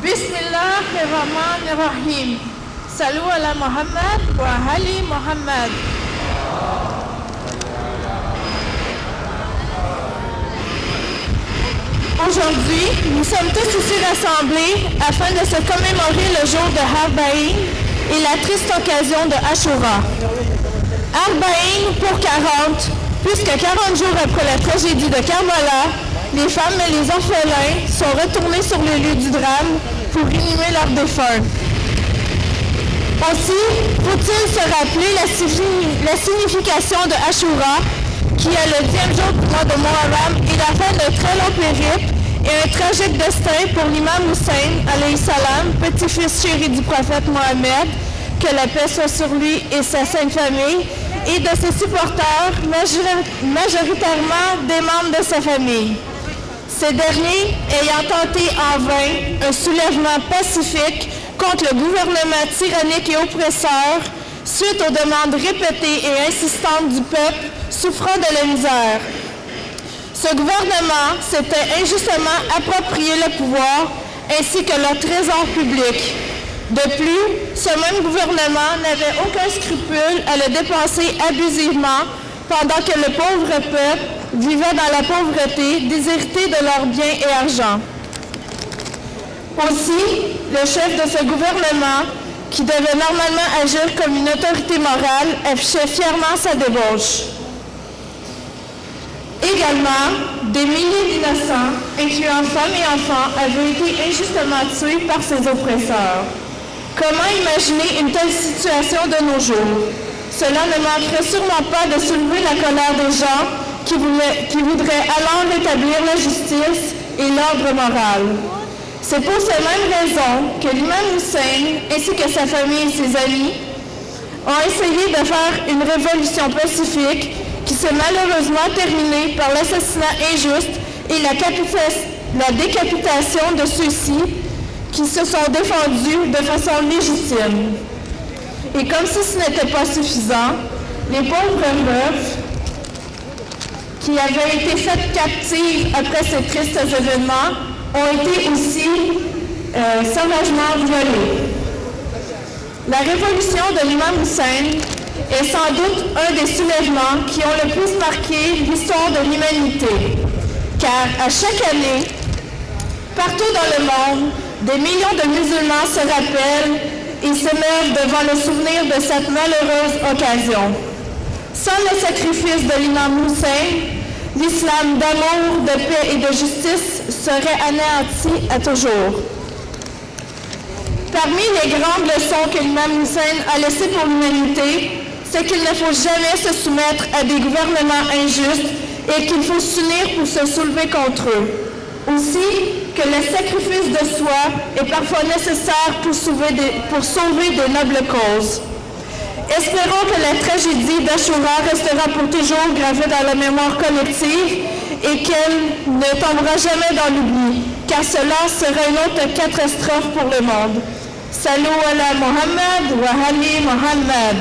Bismillahirrahmanirrahim. Salut ala Muhammad wa Ali Muhammad. Aujourd'hui, nous sommes tous ici rassemblés afin de se commémorer le jour de Arba'in et la triste occasion de Ashura. Arba'in pour 40, puisque 40 jours après la tragédie de Karbala, les femmes et les orphelins sont retournés sur le lieu du drame pour inhumer leurs défunts. Aussi, faut-il se rappeler la signification de Ashura, qui est le 10e jour du mois de Muharram et la fin d'un très long périple et un tragique destin pour l'imam Hussein, alayhi salam, petit-fils chéri du prophète Mohammed, que la paix soit sur lui et sa sainte famille, et de ses supporters, majoritairement des membres de sa famille. Ces derniers ayant tenté en vain un soulèvement pacifique contre le gouvernement tyrannique et oppresseur, suite aux demandes répétées et insistantes du peuple souffrant de la misère. Ce gouvernement s'était injustement approprié le pouvoir ainsi que le trésor public. De plus, ce même gouvernement n'avait aucun scrupule à le dépenser abusivement pendant que le pauvre peuple vivait dans la pauvreté, déshérité de leurs biens et argent. Aussi, le chef de ce gouvernement, qui devait normalement agir comme une autorité morale, affichait fièrement sa débauche. Également, des milliers d'innocents, incluant femmes et enfants, avaient été injustement tués par ces oppresseurs. Comment imaginer une telle situation de nos jours? Cela ne manquerait sûrement pas de soulever la colère des gens qui voudraient alors rétablir la justice et l'ordre moral. C'est pour ces mêmes raisons que l'imam Hussein, ainsi que sa famille et ses amis, ont essayé de faire une révolution pacifique qui s'est malheureusement terminée par l'assassinat injuste et la décapitation de ceux-ci qui se sont défendus de façon légitime. Et comme si ce n'était pas suffisant, les pauvres veuves qui avaient été faites captives après ces tristes événements ont été aussi sauvagement violées. La révolution de l'imam Hussein est sans doute un des soulèvements qui ont le plus marqué l'histoire de l'humanité, car à chaque année, partout dans le monde, des millions de musulmans se rappellent et s'émeuvent devant le souvenir de cette malheureuse occasion. Sans le sacrifice de l'imam Hussein, l'islam d'amour, de paix et de justice serait anéanti à toujours. Parmi les grandes leçons que l'imam Hussein a laissées pour l'humanité, c'est qu'il ne faut jamais se soumettre à des gouvernements injustes et qu'il faut s'unir pour se soulever contre eux. Aussi, que le sacrifice de soi est parfois nécessaire pour sauver de nobles causes. Espérons que la tragédie d'Ashura restera pour toujours gravée dans la mémoire collective et qu'elle ne tombera jamais dans l'oubli, car cela sera une autre catastrophe pour le monde. Salut ala Muhammad wa Ali Muhammad.